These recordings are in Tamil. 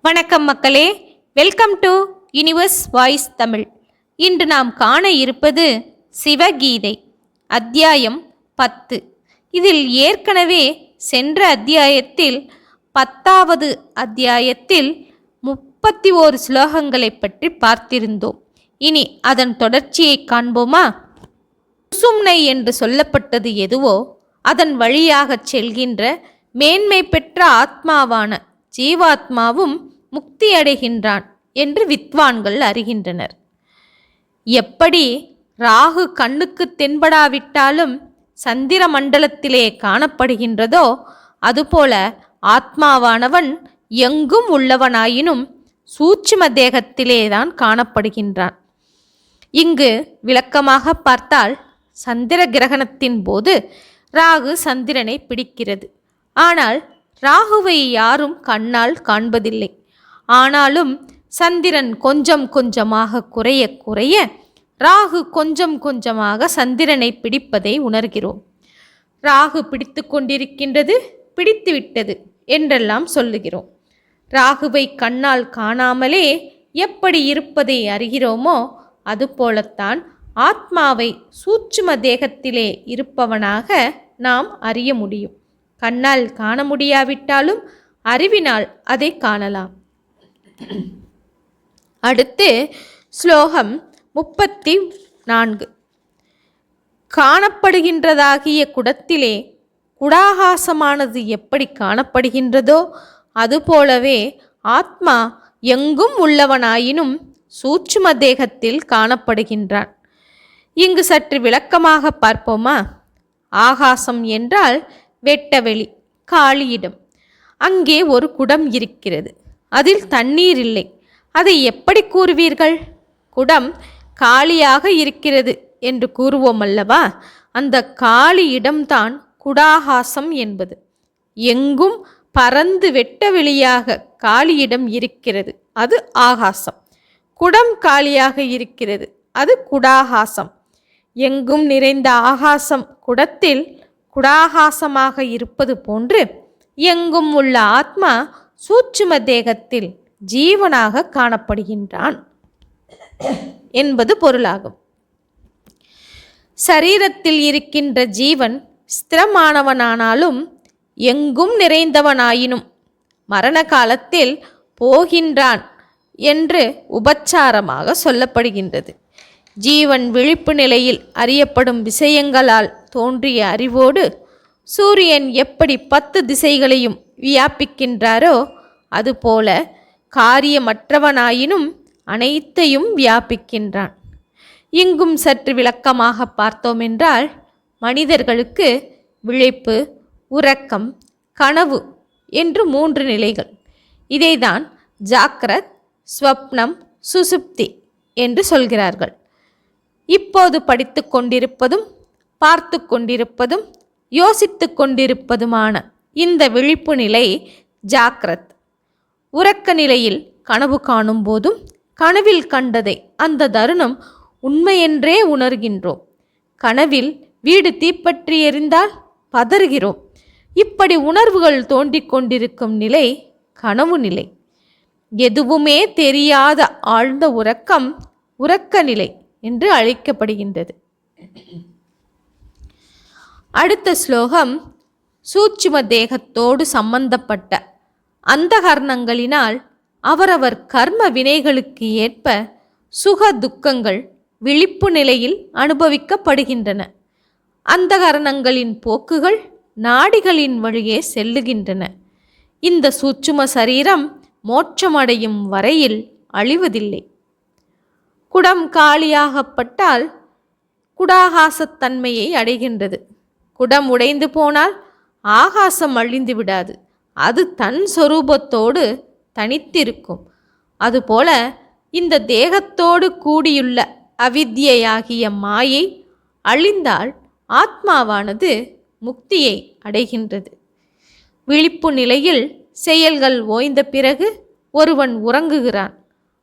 வணக்கம் மக்களே, welcome to universe voice Tamil. இன்று நாம் காண இருப்பது சிவகீதை அத்தியாயம் 10. இதில் ஏற்கனவே சென்ற அத்தியாயத்தில் 10வது அத்தியாயத்தில் 31 ஸ்லோகங்களை பற்றி பார்த்திருந்தோம். இனி அதன் தொடர்ச்சியை காண்போமா? சுசும்னை என்று சொல்லப்பட்டது எதுவோ அதன் வழியாக செல்கின்ற மேன்மை பெற்ற ஆத்மாவான ஜீவாத்மாவும் முக்தி அடைகின்றான் என்று வித்வான்கள் அறிகின்றனர். எப்படி ராகு கண்ணுக்கு தென்படாவிட்டாலும் சந்திர மண்டலத்திலே காணப்படுகின்றதோ அதுபோல ஆத்மாவானவன் எங்கும் உள்ளவனாயினும் சூட்சும தேகத்திலேதான் காணப்படுகின்றான். இங்கு விளக்கமாக பார்த்தால் சந்திர கிரகணத்தின் போது ராகு சந்திரனை பிடிக்கிறது. ஆனால் ராகுவை யாரும் கண்ணால் காண்பதில்லை. ஆனாலும் சந்திரன் கொஞ்சம் கொஞ்சமாக குறைய குறைய ராகு கொஞ்சம் கொஞ்சமாக சந்திரனை பிடிப்பதை உணர்கிறோம். ராகு பிடித்து கொண்டிருக்கின்றது, பிடித்துவிட்டது என்றெல்லாம் சொல்லுகிறோம். ராகுவை கண்ணால் காணாமலே எப்படி இருப்பதை அறிகிறோமோ அதுபோலத்தான் ஆத்மாவை சூட்சும தேகத்திலே இருப்பவனாக நாம் அறிய முடியும். கண்ணால் காண முடியாவிட்டாலும் அறிவினால் அதை காணலாம். அடுத்து ஸ்லோகம் 34. காணப்படுகின்றதாகிய குடத்திலே குடாகாசமானது எப்படி காணப்படுகின்றதோ அதுபோலவே ஆத்மா எங்கும் உள்ளவனாயினும் சூட்சும தேகத்தில் காணப்படுகின்றான். இங்கு சற்று விளக்கமாக பார்ப்போமா? ஆகாசம் என்றால் வெட்டவெளி, காலியிடம். அங்கே ஒரு குடம் இருக்கிறது, அதில் தண்ணீர் இல்லை. அதை எப்படி கூறுவீர்கள்? குடம் காலியாக இருக்கிறது என்று கூறுவோம் அல்லவா? அந்த காலி இடம்தான் குடாகாசம் என்பது. எங்கும் பறந்து வெட்டவெளியாக காலியிடம் இருக்கிறது, அது ஆகாசம். குடம் காலியாக இருக்கிறது, அது குடாகாசம். எங்கும் நிறைந்த ஆகாசம் குடத்தில் குடாகாசமாக இருப்பது போன்று எங்கும் உள்ள ஆத்மா சூட்சும தேகத்தில் ஜீவனாக காணப்படுகின்றான் என்பது பொருளாகும். சரீரத்தில் இருக்கின்ற ஜீவன் ஸ்திரமானவனானாலும் எங்கும் நிறைந்தவனாயினும் மரண காலத்தில் போகின்றான் என்று உபச்சாரமாக சொல்லப்படுகின்றது. ஜீவன் விழிப்பு நிலையில் அறியப்படும் விஷயங்களால் தோன்றிய அறிவோடு சூரியன் எப்படி 10 திசைகளையும் வியாபிக்கின்றாரோ அதுபோல காரியமற்றவனாயினும் அனைத்தையும் வியாபிக்கின்றான். இங்கும் சற்று விளக்கமாக பார்த்தோம் என்றால் மனிதர்களுக்கு விழிப்பு, உறக்கம், கனவு என்று 3 நிலைகள். இதைதான் ஜாக்ரத், ஸ்வப்னம், சுசுப்தி என்று சொல்கிறார்கள். இப்போது படித்து கொண்டிருப்பதும் பார்த்து கொண்டிருப்பதும் யோசித்து கொண்டிருப்பதுமான இந்த விழிப்பு நிலை ஜாக்ரத். உறக்க நிலையில் கனவு காணும் போதும் கனவில் கண்டதை அந்த தருணம் உண்மையென்றே உணர்கின்றோம். கனவில் வீடு தீப்பற்றி எரிந்தால் பதறுகிறோம். இப்படி உணர்வுகள் தோன்றிக் கொண்டிருக்கும் நிலை கனவு நிலை. எதுவுமே தெரியாத ஆழ்ந்த உறக்கம் உறக்க நிலை என்று அழைக்கப்படுகின்றது. அடுத்த ஸ்லோகம் சூட்சும தேகத்தோடு சம்பந்தப்பட்ட அந்தகரணங்களினால் அவரவர் கர்ம வினைகளுக்கு ஏற்ப சுக துக்கங்கள் விழிப்பு நிலையில் அனுபவிக்கப்படுகின்றன. அந்தகரணங்களின் போக்குகள் நாடிகளின் வழியே செல்லுகின்றன. இந்த சூட்சும சரீரம் மோட்சமடையும் வரையில் அழிவதில்லை. குடம் காலியாகப்பட்டால் குடாகாசத்தன்மையை அடைகின்றது. குடம் உடைந்து போனால் ஆகாசம் அழிந்து விடாது, அது தன் சொரூபத்தோடு தனித்திருக்கும். அதுபோல இந்த தேகத்தோடு கூடியுள்ள அவித்யாகிய மாயை அழிந்தால் ஆத்மாவானது முக்தியை அடைகின்றது. விழிப்பு நிலையில் செயல்கள் ஓய்ந்த பிறகு ஒருவன் உறங்குகிறான்.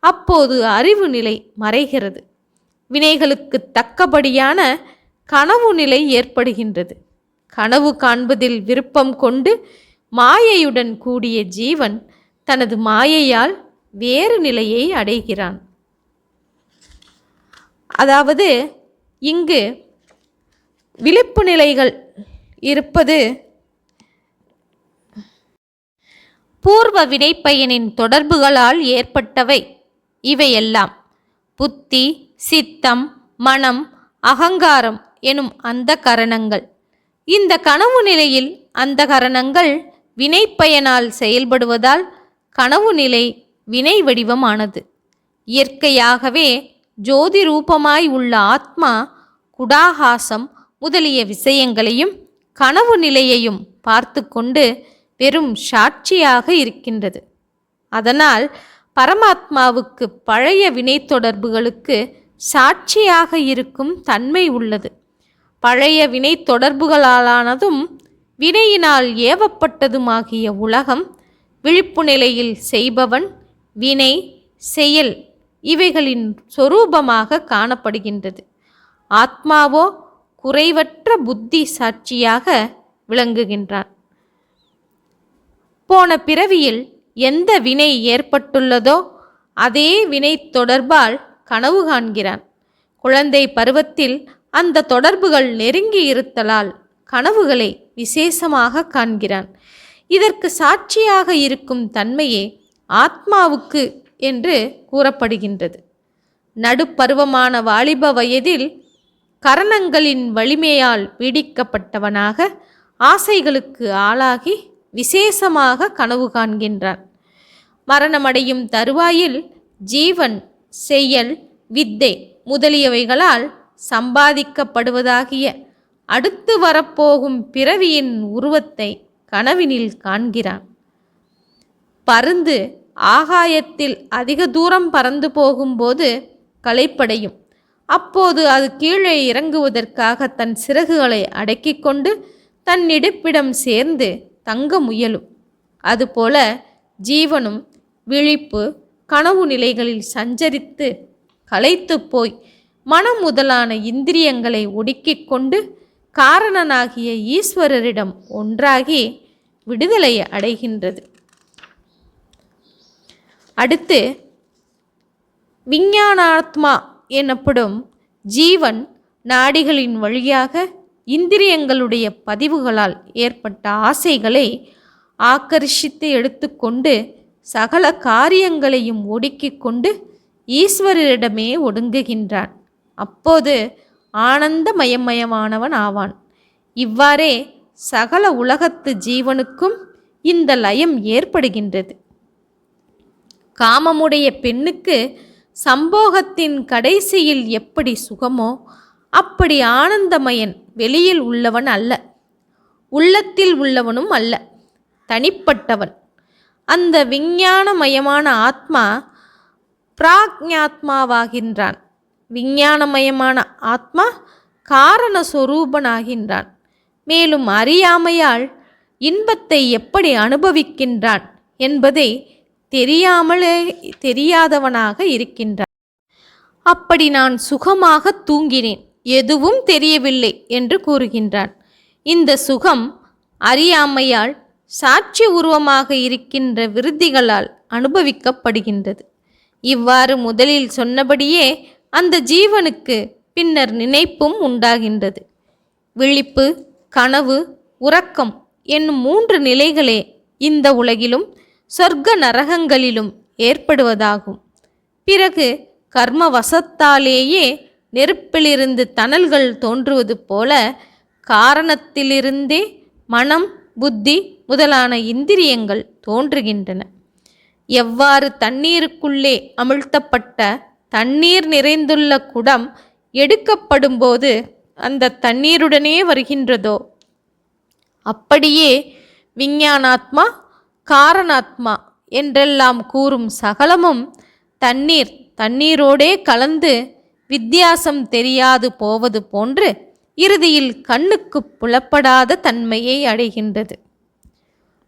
அப்போது அறிவு நிலை மறைகிறது. வினைகளுக்கு தக்கபடியான கனவு நிலை ஏற்படுகின்றது. கனவு காண்பதில் விருப்பம் கொண்டு மாயையுடன் கூடிய ஜீவன் தனது மாயையால் வேறு நிலையை அடைகிறான். அதாவது இங்கு விழிப்பு நிலைகள் இருப்பது பூர்வ வினைப்பயனின் தொடர்புகளால் ஏற்பட்டவை. இவையெல்லாம் புத்தி, சித்தம், மனம், அகங்காரம் எனும் அந்த கரணங்கள். இந்த கனவு நிலையில் அந்த கரணங்கள் வினைப்பயனால் செயல்படுவதால் கனவு நிலை வினை வடிவமானது. இயற்கையாகவே ஜோதி ரூபமாய் உள்ள ஆத்மா குடாகாசம் முதலிய விஷயங்களையும் கனவு நிலையையும் பார்த்து கொண்டு வெறும் சாட்சியாக இருக்கின்றது. அதனால் பரமாத்மாவுக்கு பழைய வினை தொடர்புகளுக்கு சாட்சியாக இருக்கும் தன்மை உள்ளது. பழைய வினை தொடர்புகளாலானதும் வினையினால் ஏவப்பட்டதுமாகிய உலகம் விழிப்பு நிலையில் செய்பவன், வினை, செயல் இவைகளின் சொரூபமாக காணப்படுகின்றது. ஆத்மாவோ குறைவற்ற புத்தி சாட்சியாக விளங்குகின்றான். போன பிறவியில் எந்த வினை ஏற்பட்டுள்ளதோ அதே வினை தொடர்பால் கனவு காண்கிறான். குழந்தை பருவத்தில் அந்த தொடர்புகள் நெருங்கி இருத்தலால் கனவுகளை விசேஷமாக காண்கிறான். இதற்கு சாட்சியாக இருக்கும் தன்மையே ஆத்மாவுக்கு என்று கூறப்படுகின்றது. நடுப்பருவமான வாலிப வயதில் கரணங்களின் வலிமையால் பீடிக்கப்பட்டவனாக ஆசைகளுக்கு ஆளாகி விசேஷமாக கனவு காண்கின்றான். மரணமடையும் தருவாயில் ஜீவன், செயல், வித்தை முதலியவைகளால் சம்பாதிக்கப்படுவதாகிய அடுத்து வரப்போகும் பிறவியின் உருவத்தை கனவினில் காண்கிறான். பருந்து ஆகாயத்தில் அதிக தூரம் பறந்து போகும்போது களைப்படையும். அப்போது அது கீழே இறங்குவதற்காக தன் சிறகுகளை அடக்கிக் கொண்டு தன் இடுப்பிடம் சேர்ந்து தங்க முயலும். அதுபோல ஜீவனும் விழிப்பு, கனவு நிலைகளில் சஞ்சரித்து களைத்து போய் மனம் முதலான இந்திரியங்களை ஒடுக்கிக் கொண்டு காரணனாகிய ஈஸ்வரரிடம் ஒன்றாகி விடுதலை அடைகின்றது. அடுத்து விஞ்ஞானாத்மா எனப்படும் ஜீவன் நாடிகளின் வழியாக இந்திரியங்களுடைய பதிவுகளால் ஏற்பட்ட ஆசைகளை ஆக்கர்ஷித்து எடுத்துக்கொண்டு சகல காரியங்களையும் ஒடுக்கிக் கொண்டு ஈஸ்வரரிடமே ஒடுங்குகின்றான். அப்போது ஆனந்தமயமயமானவன் ஆவான். இவ்வாறே சகல உலகத்து ஜீவனுக்கும் இந்த லயம் ஏற்படுகின்றது. காமமுடைய பெண்ணுக்கு சம்போகத்தின் கடைசியில் எப்படி சுகமோ அப்படி ஆனந்தமயன் வெளியில் உள்ளவன் அல்ல, உள்ளத்தில் உள்ளவனும் அல்ல, தனிப்பட்டவன். அந்த விஞ்ஞானமயமான ஆத்மா பிராக்ஞாத்மாவாகின்றான். விஞ்ஞானமயமான ஆத்மா காரணஸ்வரூபனாகின்றான். மேலும் அறியாமையால் இன்பத்தை எப்படி அனுபவிக்கின்றான் என்பதை தெரியாதவனாக இருக்கின்றான். அப்படி நான் சுகமாக தூங்கினேன், எதுவும் தெரியவில்லை என்று கூறுகின்றான். இந்த சுகம் அறியாமையால் சாட்சி உருவமாக இருக்கின்ற விருத்திகளால் அனுபவிக்கப்படுகின்றது. இவ்வாறு முதலில் சொன்னபடியே அந்த ஜீவனுக்கு பின்னர் நினைப்பும் உண்டாகின்றது. விழிப்பு, கனவு, உறக்கம் என்னும் 3 நிலைகளே இந்த உலகிலும் சொர்க்க நரகங்களிலும் ஏற்படுவதாகும். பிறகு கர்மவசத்தாலேயே நெருப்பிலிருந்து தணல்கள் தோன்றுவது போல காரணத்திலிருந்தே மனம், புத்தி முதலான இந்திரியங்கள் தோன்றுகின்றன. எவ்வாறு தண்ணீருக்குள்ளே அமிழ்த்தப்பட்ட தண்ணீர் நிறைந்துள்ள குடம் எடுக்கப்படும்போது அந்த தண்ணீருடனே வருகின்றதோ அப்படியே விஞ்ஞானாத்மா, காரணாத்மா என்றெல்லாம் கூறும் சகலமும் தண்ணீரோடே கலந்து வித்தியாசம் தெரியாது போவது போன்று இறுதியில் கண்ணுக்கு புலப்படாத தன்மையை அடைகின்றது.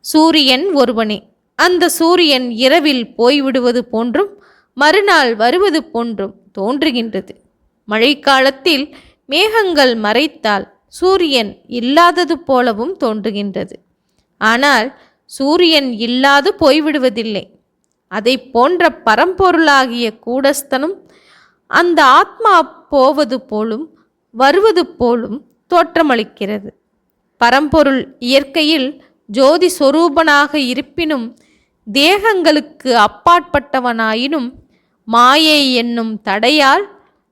சூரியன் ஒருவனே. அந்த சூரியன் இரவில் போய்விடுவது போன்றும் மறுநாள் வருவது போன்றும் தோன்றுகின்றது. மழைக்காலத்தில் மேகங்கள் மறைத்தால் சூரியன் இல்லாதது போலவும் தோன்றுகின்றது. ஆனால் சூரியன் இல்லாது போய்விடுவதில்லை. அதை போன்ற பரம்பொருளாகிய கூடஸ்தனும் அந்த ஆத்மா போவது போலும் வருவது போலும் தோற்றமளிக்கிறது. பரம்பொருள் இயற்கையில் ஜோதி சொரூபனாக இருப்பினும் தேகங்களுக்கு அப்பாற்பட்டவனாயினும் மாயை என்னும் தடையால்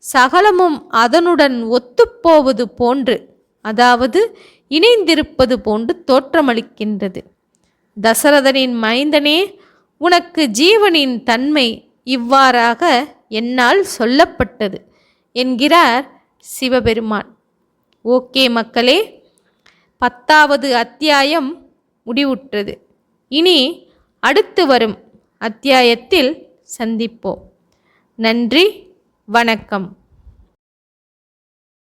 சகலமும் அதனுடன் ஒத்துப்போவது போன்று, அதாவது இணைந்திருப்பது போன்று தோற்றமளிக்கின்றது. தசரதனின் மைந்தனே, உனக்கு ஜீவனின் தன்மை இவ்வாறாக என்னால் சொல்லப்பட்டது என்கிறார் சிவபெருமான். ஓகே மக்களே, 10வது அத்தியாயம் முடிவுற்றது. இனி அடுத்து வரும் அத்தியாயத்தில் சந்திப்போம். நன்றி, வணக்கம்.